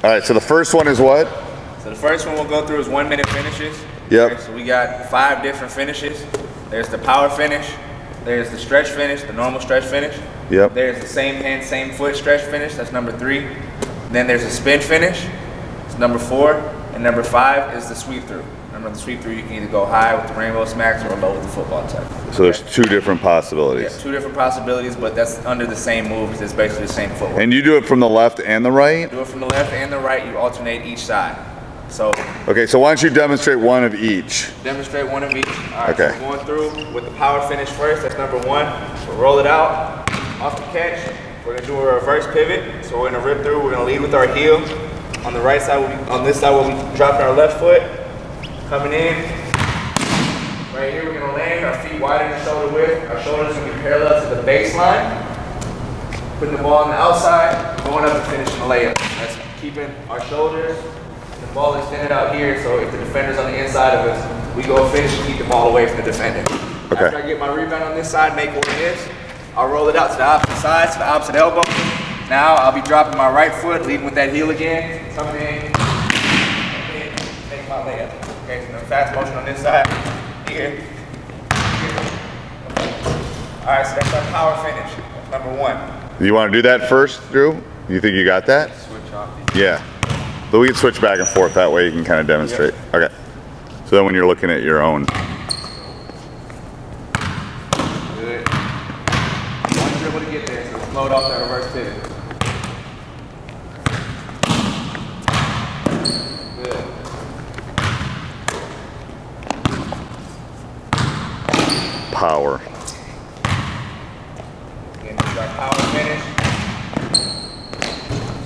All right, so the first one is what? So the first one we'll go through is 1 minute finishes. Yep. Okay, so we got 5 different finishes. There's the power finish. There's the stretch finish, the normal stretch finish. Yep. There's the same hand, same foot stretch finish. That's number 3. Then there's a spin finish. It's number 4. And number 5 is the sweep through. Remember the sweep through, you can either go high with the rainbow smacks or low with the football tech. So there's 2 different possibilities. Yeah, 2 different possibilities, but that's under the same move because it's basically the same footwork. And you do it from the left and the right? Do it from the left and the right. You alternate each side. So Okay, so why don't you demonstrate one of each? demonstrate one of each. All right, Okay. so going through with the power finish first. That's number 1. We'll roll it out off the catch. We're gonna do a reverse pivot. So we're gonna rip through. We're gonna lead with our heel. On the right side, on this side, we'll be dropping our left foot. Coming in. Right here, we're gonna land. Our feet wide in the shoulder width. Our shoulders will be parallel to the baseline. Putting the ball on the outside, going up and finishing the layup. That's keeping our shoulders. The ball extended out here, so if the defender's on the inside of us, we go finish and keep the ball away from the defender. Okay. After I get my rebound on this side, make what it is, I'll roll it out to the opposite side, to the opposite elbow. Now I'll be dropping my right foot, leading with that heel again, coming in, make my layup. Okay, so fast motion on this side, here. All right, so that's our power finish. That's number 1. You want to do that first, Drew? You think you got that? Switch off. Yeah. But we can switch back and forth. That way you can kind of demonstrate. Yep. Okay. So then when you're looking at your own. Good. One dribble to get there, so float off that reverse pivot. Good. Power. Again, this is our power finish.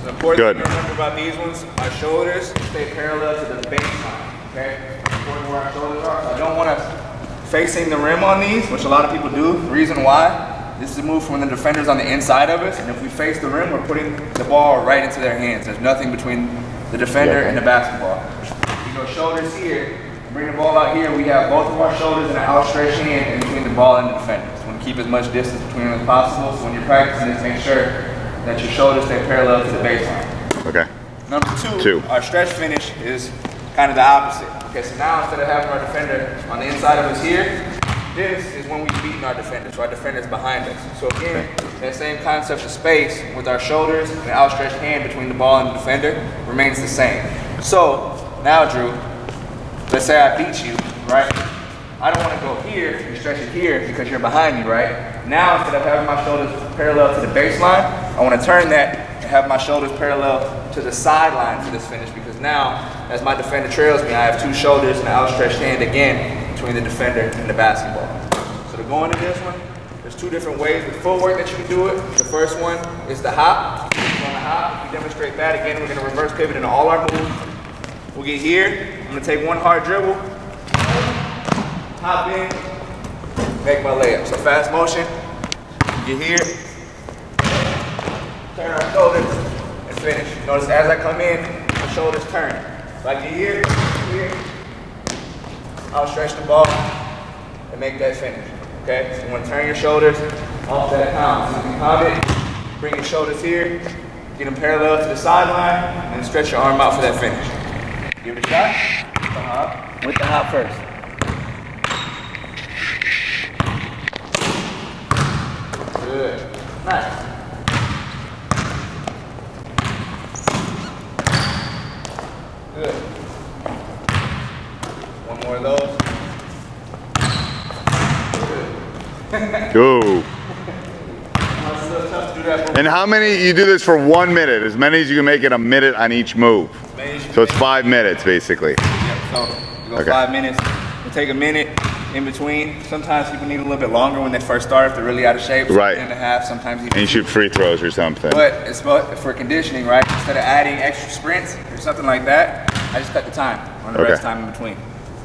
So the important Good. thing to remember about these ones, our shoulders stay parallel to the baseline. Okay? Important where our shoulders are. So I don't want us facing the rim on these, which a lot of people do. Reason why? This is a move from when the defender's on the inside of us, and if we face the rim, we're putting the ball right into their hands. There's nothing between the defender and the basketball. We go shoulders here, bring the ball out here, we have both of our shoulders and an outstretched hand in between the ball and the defender. So we want to keep as much distance between them as possible. So when you're practicing this, make sure that your shoulders stay parallel to the baseline. Okay. Number 2, our stretch finish is kind of the opposite. Okay, so now instead of having our defender on the inside of us here, this is when we're beating our defender. So our defender's behind us. So again, that same concept of space with our shoulders and the outstretched hand between the ball and the defender remains the same. So now, Drew, let's say I beat you, right? I don't want to go here and stretch it here because you're behind me, right? Now, instead of having my shoulders parallel to the baseline, I want to turn that and have my shoulders parallel to the sideline for this finish because now, as my defender trails me, I have 2 shoulders and an outstretched hand again between the defender and the basketball. So to go into this one, there's 2 different ways with footwork that you can do it. The first one is the hop. So on the hop, if you demonstrate that, again, we're going to reverse pivot into all our moves. We'll get here. I'm going to take one hard dribble, hop in, make my layup. So fast motion, get here, turn our shoulders, and finish. Notice as I come in, my shoulders turn. So I get here, I'll stretch the ball and make that finish. Okay? So you want to turn your shoulders off that pound. So you can pound it, bring your shoulders here, get them parallel to the sideline, and stretch your arm out for that finish. Give it a shot. With the hop first. Good. Nice. Good. One more of those. Good. Go. It's a little tough to do that for And how many, you do this for 1 minute, as many as you can make in a minute on each move. So it's 5 minutes basically. Yeah, so you go Okay. 5 minutes. We'll take a minute in between. Sometimes people need a little bit longer when they first start if they're really out of shape. So Right. 1.5, sometimes even And you shoot free throws or something. But it's for conditioning, right? Instead of adding extra sprints or something like that, I just cut the time on the rest time in between.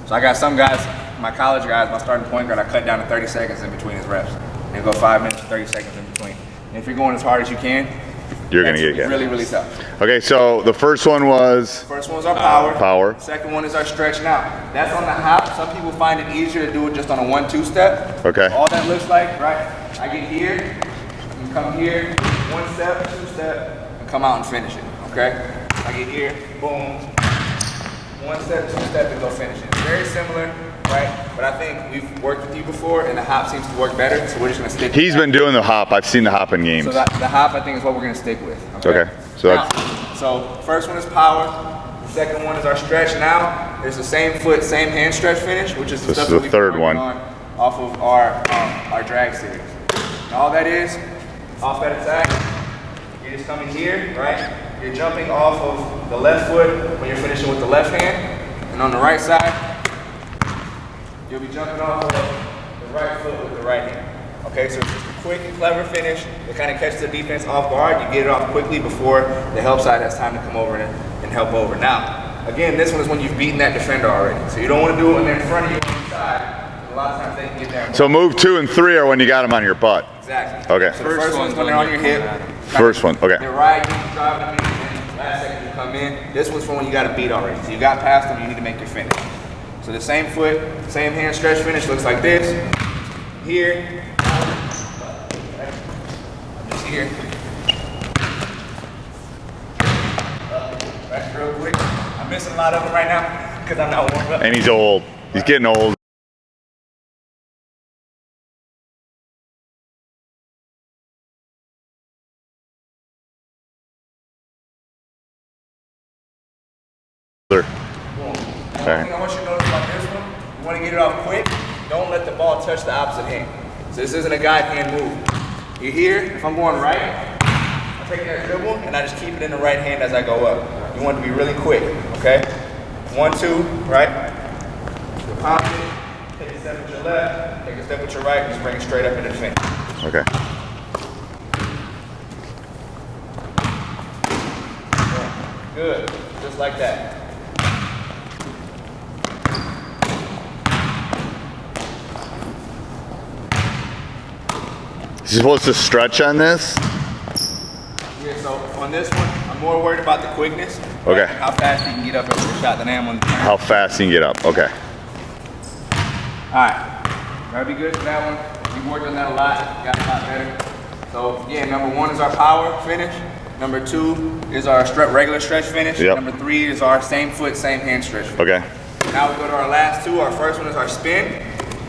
So I got some guys, my college guys, my starting point guard, I cut down to 30 seconds in between his reps. And go 5 minutes, 30 seconds in between. And if you're going as hard as you can, You're going to get gas. really, really tough. Okay, so the first one was First one's our power. Power. Second one is our stretch. Now, that's on the hop. Some people find it easier to do it just on a 1-2 step. Okay. All that looks like, right? I get here, you come here, 1 step, 2 step, and come out and finish it, okay? I get here, boom. One step, two step, and go finish it. Very similar, right? But I think we've worked with you before, and the hop seems to work better, so we're just gonna stick with He's been doing the hop. I've seen the hop in games. So the hop, I think, is what we're gonna stick with. Okay. So first one is power. The second one is our stretch. Now, there's the same foot, same hand stretch finish, which is the stuff that we've been working on off of our drag series. And all that is, off that attack, you're just coming here, right? You're jumping off of the left foot when you're finishing with the left hand. And on the right side, you'll be jumping off of the right foot with the right hand. Okay, so it's just a quick and clever finish that kind of catches the defense off guard. You get it off quickly before the help side has time to come over and help over. Now, again, this one is when you've beaten that defender already. So you don't want to do it when they're in front of you on the side. A lot of times they can get there. So move 2 and 3 are when you got them on your butt. Exactly. Okay. So the first one's when they're on your hip. First one, okay. They're riding, driving them in, and then last second you come in. This one's for when you got to beat already. So you got past them, you need to make your finish. So the same foot, same hand stretch finish looks like this. Here. Just here. Right, real quick. I'm missing a lot of them right now because I'm not warmed up. And he's old. He's getting old. One thing I want you to notice about this one, you want to get it off quick, don't let the ball touch the opposite hand. So this isn't a guide hand move. You're here, if I'm going right, I take that dribble and I just keep it in the right hand as I go up. You want it to be really quick, okay? 1, 2, right? You pop it, take a step with your left, take a step with your right, just bring it straight up into the finish. Okay. Good, just like that. You're supposed to stretch on this? Yeah, so on this one, I'm more worried about the quickness. Okay. Right? How fast you can get up after the shot than I am on the turn. How fast you can get up, okay. Alright, gotta be good for that one. We've worked on that a lot, got a lot better. So again, number 1 is our power finish. Number 2 is our regular stretch finish. Yep. Number 3 is our same foot, same hand stretch finish. Okay. Now we go to our last 2. Our first one is our spin.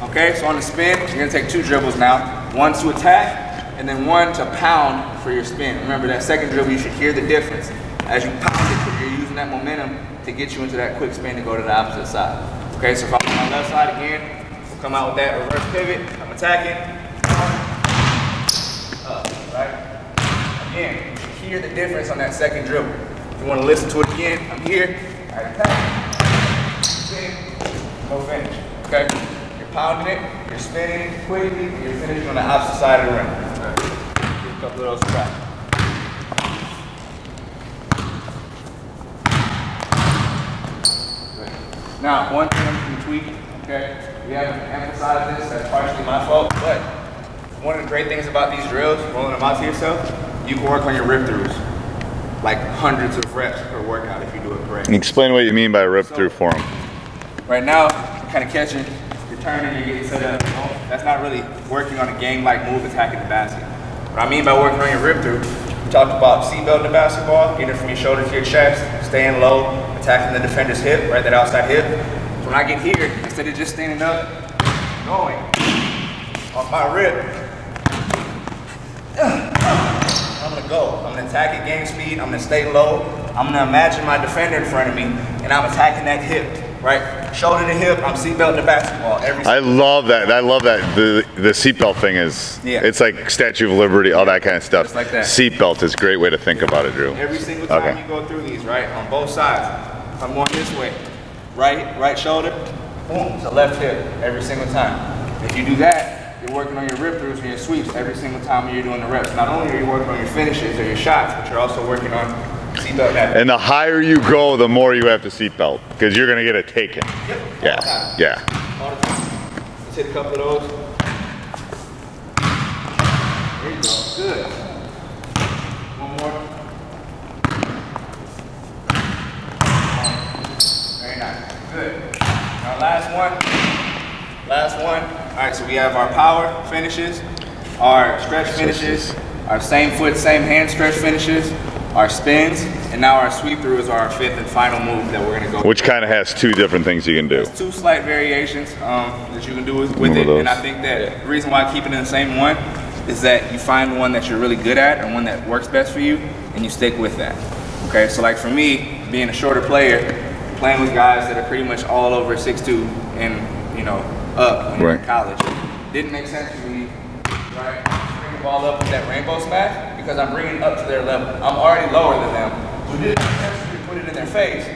Okay, so on the spin, you're gonna take 2 dribbles now. 1 to attack, and then 1 to pound for your spin. Remember that second dribble, you should hear the difference. As you pound it, you're using that momentum to get you into that quick spin to go to the opposite side. Okay, so if I'm on my left side again, we'll come out with that reverse pivot. I'm attacking. Up, right? Again, you should hear the difference on that second dribble. If you want to listen to it again, I'm here. I attack. Spin. Go finish. Okay? You're pounding it, you're spinning it quickly, and you're finishing on the opposite side of the rim. Get a couple of those scraps. Now, one thing I'm going to tweak, okay? We haven't emphasized this, that's partially my fault, but one of the great things about these drills, rolling them out to yourself, you can work on your rip throughs. Like hundreds of reps per workout if you do it correctly. Explain what you mean by rip through for him. Right now, you're kind of catching, you're turning, you're getting set up. That's not really working on a game-like move, attacking the basket. What I mean by working on your rip through, we talked about seatbelt in the basketball, getting it from your shoulder to your chest, staying low, attacking the defender's hip, right, that outside hip. So when I get here, instead of just standing up, going off my rip, I'm gonna go. I'm gonna attack at game speed, I'm gonna stay low, I'm gonna imagine my defender in front of me, and I'm attacking that hip. Right, shoulder to hip. I'm seatbelting the basketball. I love that. I love that. The seatbelt thing is. Yeah. It's like Statue of Liberty, all that kind of stuff. Just like that. Seatbelt is a great way to think about it, Drew. Every single time you go through these, right, on both sides. If I'm going this way, right shoulder, boom, to left hip every single time. If you do that, you're working on your rip throughs and your sweeps every single time you're doing the reps. Not only are you working on your finishes or your shots, but you're also working on seatbelt. And the higher you go, the more you have to seatbelt because you're going to get it taken. Yep. Yeah. Yeah. All the time. Let's hit a couple of those. There you go. Good. One more. Very nice. Good. Now last one. Last one. All right, so we have our power finishes, our stretch finishes, our same foot, same hand stretch finishes, our spins, and now our sweep through is our fifth and final move that we're gonna go. Which kind of has two different things you can do. There's two slight variations that you can do with it, and I think that the reason why I keep it in the same one is that you find one that you're really good at and one that works best for you, and you stick with that. Okay, so like for me, being a shorter player, playing with guys that are pretty much all over 6'2" and up when you're in college, didn't make sense for me, right? Bring the ball up with that rainbow smash because I'm bringing it up to their level. I'm already lower than them, so it didn't make sense for me to put it in their face.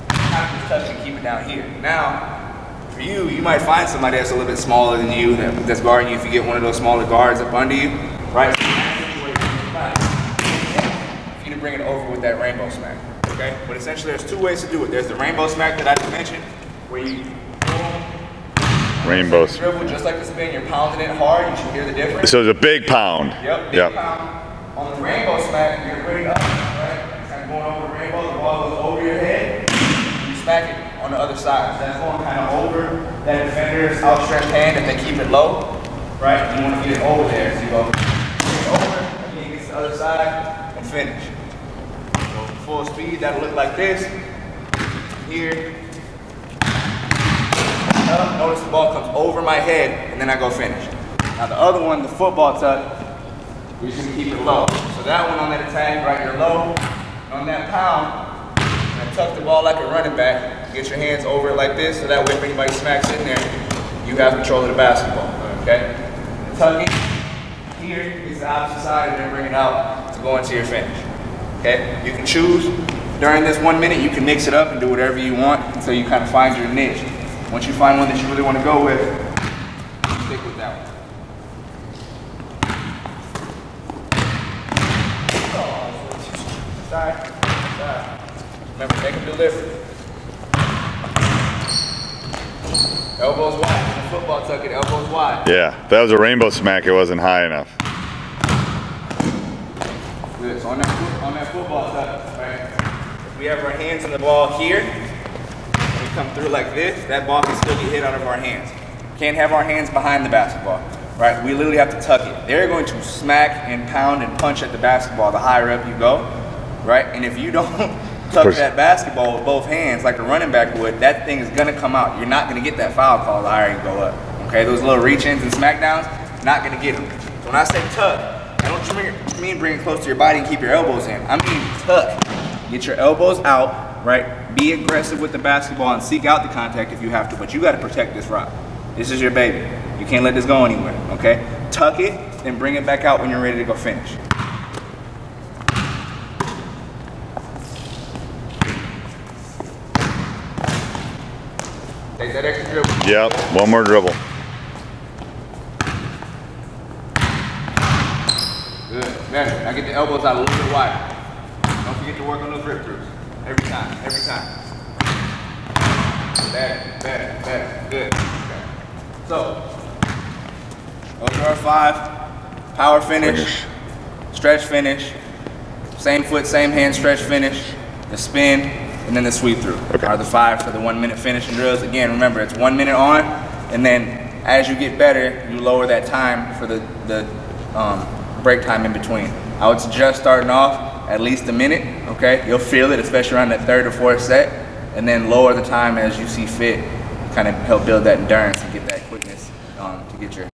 I can just touch it and keep it down here. Now, for you, you might find somebody that's a little bit smaller than you that's guarding you if you get one of those smaller guards up under you, right? For you to bring it over with that rainbow smack, okay? But essentially, there's two ways to do it. There's the rainbow smack that I just mentioned, where you Rainbow. dribble just like the spin, you're pounding it hard, you should hear the difference. So it's a big pound. Yep, big pound. On the rainbow smack, you're bringing up, right? It's kind of going over the rainbow, the ball goes over your head, you smack it on the other side. So that's going kind of over that defender's outstretched hand if they keep it low, right? You want to get it over there, so you go over, and then you get to the other side and finish. So full speed, that'll look like this. Here. Notice the ball comes over my head, and then I go finish. Now the other one, the football tuck, we're just gonna keep it low. So that one on that attack, right, you're low. On that pound, and tuck the ball like a running back. Get your hands over it like this, so that way if anybody smacks in there, you have control of the basketball, okay? Tuck it here, is the opposite side, and then bring it out to go into your finish, okay? You can choose, during this 1 minute, you can mix it up and do whatever you want until you kind of find your niche. Once you find one that you really want to go with, stick with that one. Side. Remember, make them deliver. Elbows wide. In the football tuck it, elbows wide. Yeah, if that was a rainbow smack, it wasn't high enough. Good. So on that football tuck, right? If we have our hands on the ball here, come through like this, that ball can still get hit out of our hands. Can't have our hands behind the basketball, right? We literally have to tuck it. They're going to smack and pound and punch at the basketball the higher up you go, right? And if you don't tuck that basketball with both hands like a running back would, that thing is gonna come out. You're not gonna get that foul call the higher you go up, okay? Those little reach-ins and smackdowns, not gonna get them. So when I say tuck, I don't mean bring it close to your body and keep your elbows in. I mean tuck. Get your elbows out, right? Be aggressive with the basketball and seek out the contact if you have to, but you got to protect this rock. This is your baby. You can't let this go anywhere, okay? Tuck it, then bring it back out when you're ready to go finish. Take that extra dribble. Yep, one more dribble. Good, better. Now get the elbows out a little bit wider. Don't forget to work on those rip throughs. Every time, every time. Better, good. Okay. So, those are our 5. Power finish, stretch finish, same foot, same hand stretch finish, the spin, and then the sweep through are the 5 for the 1 minute finishing drills. Again, remember, it's 1 minute on, and then as you get better, you lower that time for the break time in between. I would suggest starting off at least a minute, okay? You'll feel it, especially around that 3rd or 4th set, and then lower the time as you see fit, kind of help build that endurance and get that quickness to get your